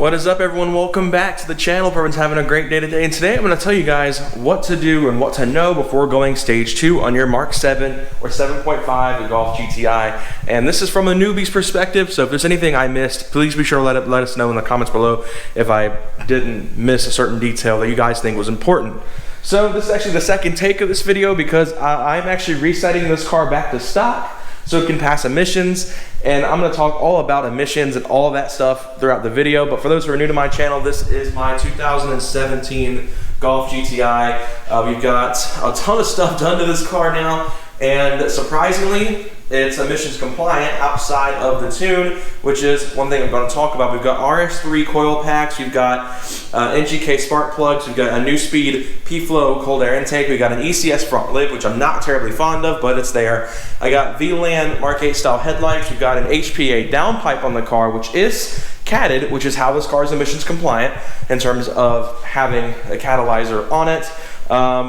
What is up, everyone? Welcome back to the channel. Everyone's having a great day today, and today I'm going to tell you guys what to do and what to know before going stage 2 on your Mark 7 or 7.5 Golf GTI. And this is from a newbie's perspective, so if there's anything I missed, please be sure to let us know in the comments below if I didn't miss a certain detail that you guys think was important. So this is actually the second take of this video because I'm actually resetting this car back to stock so it can pass emissions, and I'm going to talk all about emissions and all of that stuff throughout the video. But for those who are new to my channel, this is my 2017 Golf GTI. We've got a ton of stuff done to this car now, and surprisingly, it's emissions compliant outside of the tune, which is one thing I'm going to talk about. We've got RS3 coil packs, we've got NGK spark plugs, we've got a new speed P-Flow cold air intake, we've got an ECS front lid, which I'm not terribly fond of, but it's there. I got VLAN Mark 8 style headlights, we've got an HPA downpipe on the car, which is catted, which is how this car is emissions compliant in terms of having a catalyzer on it.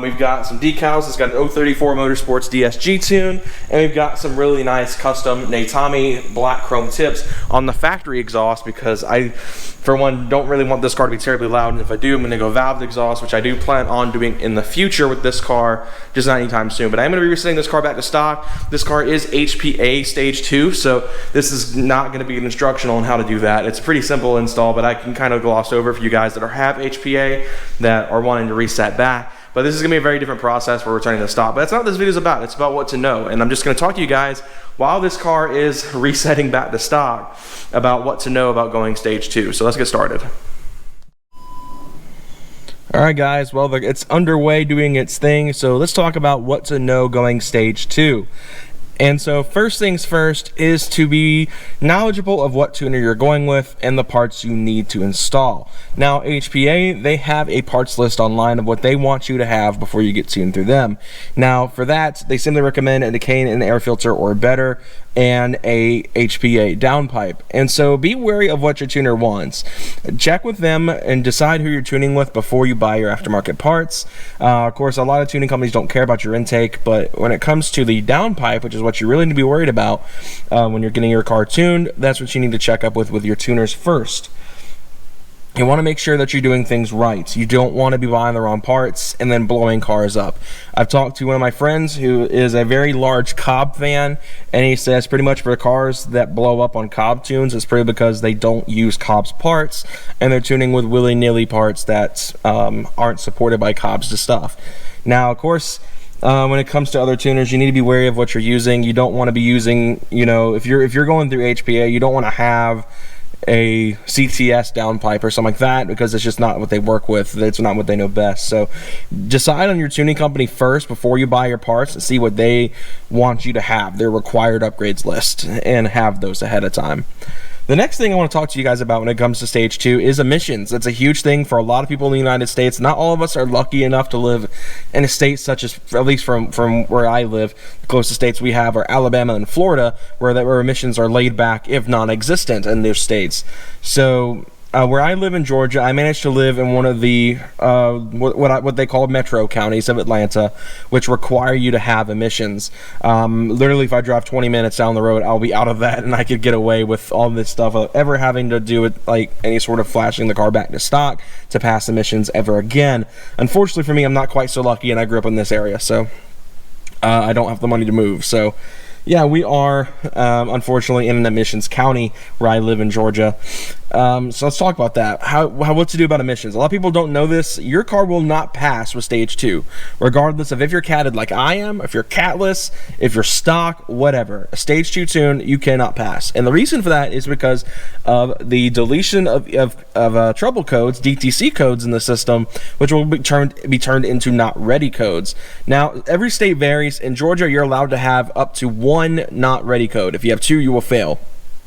We've got some decals. It's got an 034 Motorsports Dsg Tune, and we've got some really nice custom Natami black chrome tips on the factory exhaust because I, for one, don't really want this car to be terribly loud, and if I do, I'm going to go valved exhaust, which I do plan on doing in the future with this car, just not anytime soon. But I'm going to be resetting this car back to stock. This car is HPA Stage 2, so this is not going to be an instructional on how to do that. It's a pretty simple install, but I can kind of gloss over for you guys that have HPA that are wanting to reset back. But this is going to be a very different process for returning to stock. But that's not what this video is about. It's about what to know. And I'm just going to talk to you guys while this car is resetting back to stock about what to know about going stage 2. So let's get started. Alright guys, well, it's underway doing its thing. So let's talk about what to know going stage 2. And so first things first is to be knowledgeable of what tuner you're going with and the parts you need to install. Now HPA, they have a parts list online of what they want you to have before you get tuned through them. Now for that, they simply recommend a decaying and air filter or better and a HPA downpipe. And so be wary of what your tuner wants. Check with them and decide who you're tuning with before you buy your aftermarket parts. Of course, a lot of tuning companies don't care about your intake, but when it comes to the downpipe, which is what you really need to be worried about when you're getting your car tuned, that's what you need to check up with your tuners first. You want to make sure that you're doing things right. You don't want to be buying the wrong parts and then blowing cars up. I've talked to one of my friends who is a very large Cobb fan, and he says pretty much for cars that blow up on Cobb tunes, it's probably because they don't use Cobb's parts and they're tuning with willy-nilly parts that aren't supported by Cobb's stuff. Now, of course, when it comes to other tuners, you need to be wary of what you're using. You don't want to be using, you know, if you're going through HPA, you don't want to have a CTS downpipe or something like that because it's just not what they work with. It's not what they know best. So decide on your tuning company first before you buy your parts and see what they want you to have, their required upgrades list, and have those ahead of time. The next thing I want to talk to you guys about when it comes to stage 2 is emissions. That's a huge thing for a lot of people in the United States. Not all of us are lucky enough to live in a state such as, at least from where I live, the closest states we have are Alabama and Florida, where emissions are laid back, if non-existent, in those states. So where I live in Georgia, I managed to live in one of the what they call metro counties of Atlanta, which require you to have emissions. Literally, if I drive 20 minutes down the road, I'll be out of that, and I could get away with all this stuff of ever having to do with like any sort of flashing the car back to stock to pass emissions ever again. Unfortunately for me, I'm not quite so lucky, and I grew up in this area, so I don't have the money to move. So yeah, we are unfortunately in an emissions county where I live in Georgia. So let's talk about that. What to do about emissions. A lot of people don't know this. Your car will not pass with stage 2, regardless of if you're catted like I am, if you're catless, if you're stock, whatever. A stage 2 tune, you cannot pass. And the reason for that is because of the deletion of trouble codes, DTC codes in the system, which will be turned into not ready codes. Now, every state varies. In Georgia, you're allowed to have up to 1 not ready code. If you have 2, you will fail.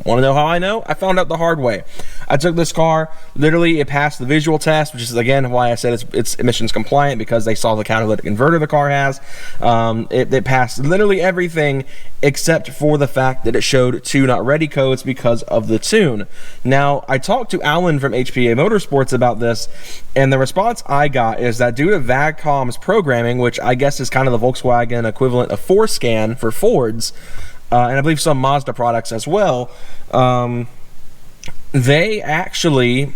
Want to know how I know? I found out the hard way. I took this car, literally it passed the visual test, which is again why I said it's emissions compliant, because they saw the catalytic converter the car has. It passed literally everything except for the fact that it showed 2 not ready codes because of the tune. Now, I talked to Alan from HPA Motorsports about this, and the response I got is that due to VAGCOM's programming, which I guess is kind of the Volkswagen equivalent of FORScan for Fords, and I believe some Mazda products as well, they actually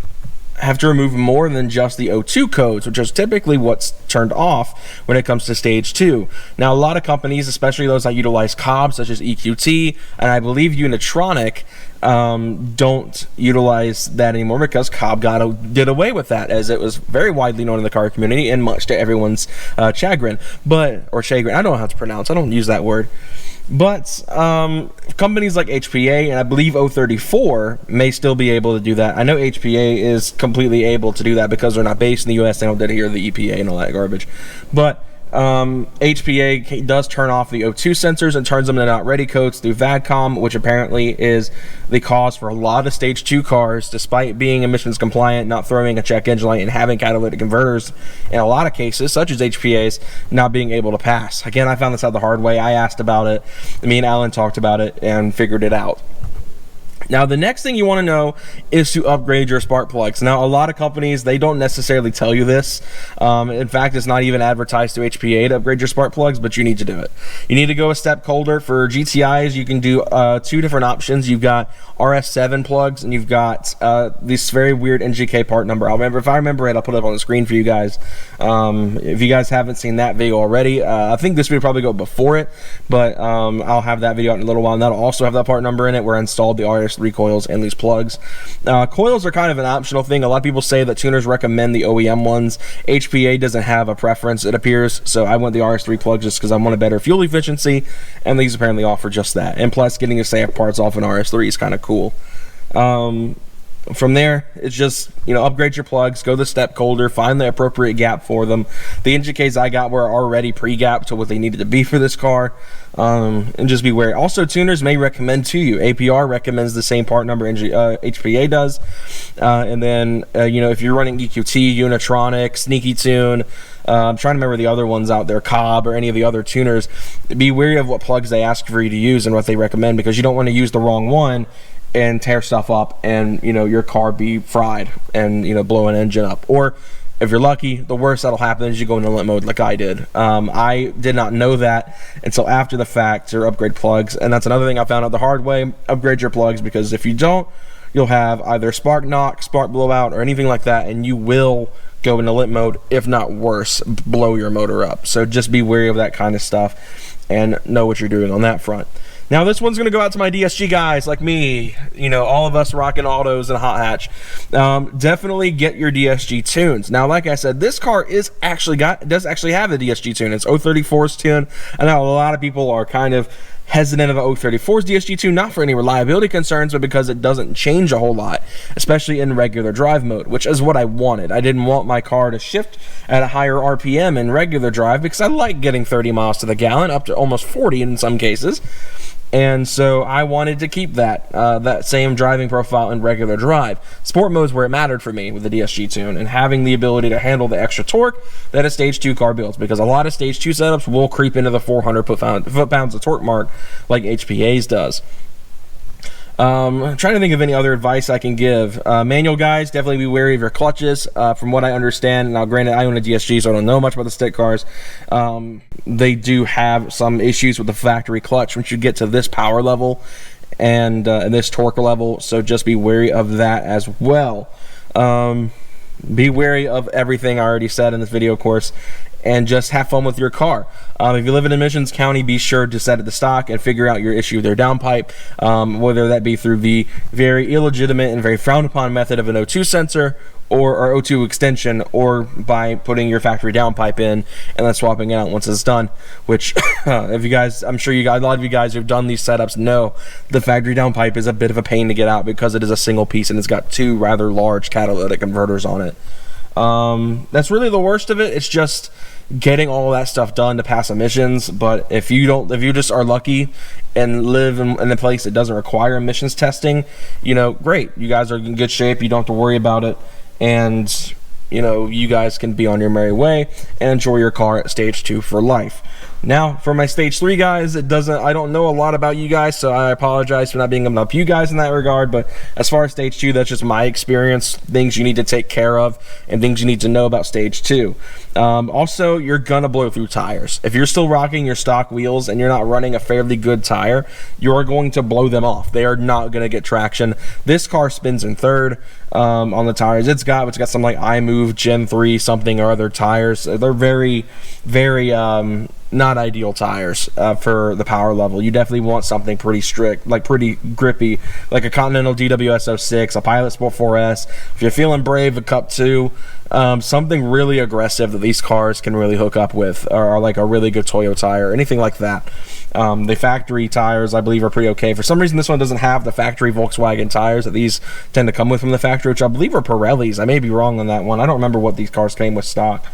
have to remove more than just the O2 codes, which is typically what's turned off when it comes to stage 2. Now, a lot of companies, especially those that utilize Cobb, such as EQT, and I believe Unitronic, don't utilize that anymore because Cobb did away with that, as it was very widely known in the car community and much to everyone's chagrin. Or chagrin, I don't know how to pronounce, I don't use that word. But companies like HPA and I believe O34 may still be able to do that. I know HPA is completely able to do that because they're not based in the US. They don't adhere to the EPA and all that garbage. But HPA does turn off the O2 sensors and turns them to not ready codes through VADCOM, which apparently is the cause for a lot of stage 2 cars, despite being emissions compliant, not throwing a check engine light, and having catalytic converters in a lot of cases, such as HPA's, not being able to pass. Again, I found this out the hard way. I asked about it. Me and Alan talked about it and figured it out. Now, the next thing you want to know is to upgrade your spark plugs. Now, a lot of companies, they don't necessarily tell you this. In fact, it's not even advertised to HPA to upgrade your spark plugs, but you need to do it. You need to go a step colder. For GTIs, you can do 2 different options. You've got RS7 plugs, and you've got this very weird NGK part number. If I remember it, I'll put it up on the screen for you guys. If you guys haven't seen that video already, I think this video probably go before it, but I'll have that video out in a little while, and that'll also have that part number in it where I installed the RS3 coils and these plugs. Coils are kind of an optional thing. A lot of people say that tuners recommend the OEM ones. HPA doesn't have a preference, it appears, so I went the RS3 plugs just because I want a better fuel efficiency, and these apparently offer just that. And plus, getting the SAF parts off an RS3 is kind of cool. From there, it's just, upgrade your plugs, go the step colder, find the appropriate gap for them. The NGKs I got were already pre-gapped to what they needed to be for this car, and just be wary. Also, tuners may recommend to you. APR recommends the same part number HPA does, and then, if you're running EQT, Unitronic, Sneaky Tune, I'm trying to remember the other ones out there, Cobb or any of the other tuners, be wary of what plugs they ask for you to use and what they recommend, because you don't want to use the wrong one and tear stuff up and your car be fried and blow an engine up. Or if you're lucky, the worst that'll happen is you go into limp mode like I did. I did not know that until after the fact to upgrade plugs, and that's another thing I found out the hard way. Upgrade your plugs, because if you don't, you'll have either spark knock, spark blowout, or anything like that, and you will go into limp mode, if not worse, blow your motor up. So just be wary of that kind of stuff and know what you're doing on that front. Now, this one's going to go out to my DSG guys like me, all of us rocking autos and hot hatch. Definitely get your Dsg Tunes. Now, like I said, this car does actually have a Dsg tune. It's 034's tune. I know a lot of people are kind of hesitant of a 034's Dsg tune, not for any reliability concerns, but because it doesn't change a whole lot, especially in regular drive mode, which is what I wanted. I didn't want my car to shift at a higher RPM in regular drive, because I like getting 30 miles to the gallon, up to almost 40 in some cases. And so I wanted to keep that same driving profile in regular drive. Sport mode is where it mattered for me with the Dsg tune, and having the ability to handle the extra torque that a stage 2 car builds, because a lot of stage 2 setups will creep into the 400 foot-pounds of torque mark like HPA's does. I'm trying to think of any other advice I can give. Manual guys, definitely be wary of your clutches. From what I understand, now granted I own a DSG, so I don't know much about the stick cars, they do have some issues with the factory clutch once you get to this power level and this torque level, so just be wary of that as well. Be wary of everything I already said in this video, of course, and just have fun with your car. If you live in Admissions County, be sure to set it to stock and figure out your issue with their downpipe, whether that be through the very illegitimate and very frowned upon method of an O2 sensor or O2 extension, or by putting your factory downpipe in and then swapping it out once it's done, which if you guys, I'm sure a lot of you guys who've done these setups know the factory downpipe is a bit of a pain to get out, because it is a single piece and it's got 2 rather large catalytic converters on it. That's really the worst of it. It's just getting all that stuff done to pass emissions. But if you just are lucky and live in a place that doesn't require emissions testing, great, you guys are in good shape, you don't have to worry about it, and you guys can be on your merry way and enjoy your car at stage 2 for life. Now for my stage 3 guys, I don't know a lot about you guys, so I apologize for not being able to help you guys in that regard. But as far as stage 2, that's just my experience, things you need to take care of and things you need to know about stage 2. Also, you're gonna blow through tires. If you're still rocking your stock wheels and you're not running a fairly good tire, you're going to blow them off. They are not gonna get traction. This car spins in third on the tires. It's got some like iMove Gen 3 something or other tires. They're very not ideal tires for the power level. You definitely want something pretty strict, like pretty grippy, like a Continental DWS 06, a Pilot Sport 4S. If you're feeling brave, a Cup 2, something really aggressive that these cars can really hook up with, or like a really good Toyo tire, anything like that. The factory tires, I believe, are pretty okay. For some reason, this one doesn't have the factory Volkswagen tires that these tend to come with from the factory, which I believe are Pirellis. I may be wrong on that one. I don't remember what these cars came with stock.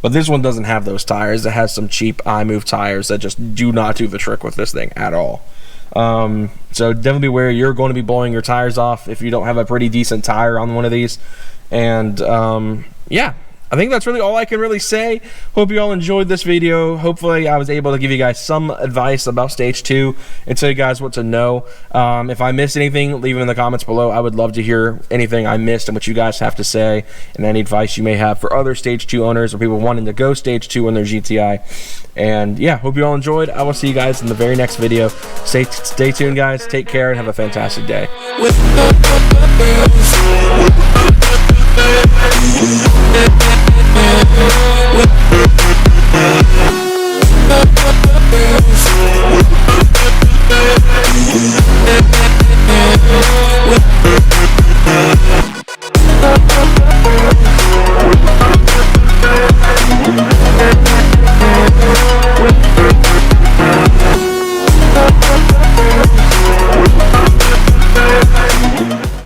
But this one doesn't have those tires. It has some cheap iMove tires that just do not do the trick with this thing at all. So definitely beware. You're going to be blowing your tires off if you don't have a pretty decent tire on one of these. And yeah, I think that's really all I can really say. Hope you all enjoyed this video. Hopefully I was able to give you guys some advice about stage 2 and tell you guys what to know. If I missed anything, leave it in the comments below. I would love to hear anything I missed and what you guys have to say, and any advice you may have for other stage 2 owners or people wanting to go stage 2 on their GTI. And yeah, hope you all enjoyed. I will see you guys in the very next video. Stay tuned, guys. Take care and have a fantastic day. With